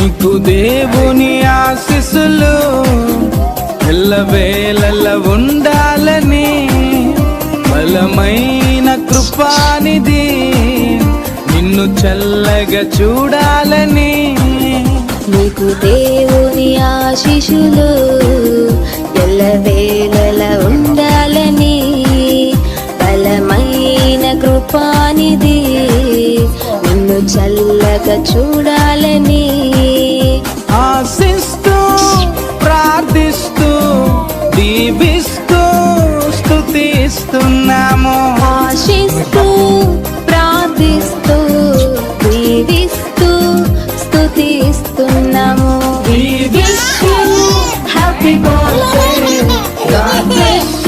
నీకు దేవుని ఆశీస్సులు ఎల్లవేళల ఉండాలని బలమైన కృపానిధి నిన్ను చల్లగా చూడాలని. నీకు దేవుని ఆశీస్సులు ఎల్లవేళల ఉండాలని బలమైన కృపానిధి నిన్ను చల్లగా చూడాలని. ఆశిస్తూ ప్రార్థిస్తూ దీవిస్తూ స్తుతిస్తున్నాము. ఆశిస్తూ ప్రార్థిస్తూ దీవిస్తూ స్తుతిస్తున్నాము. We wish you happy birthday, God bless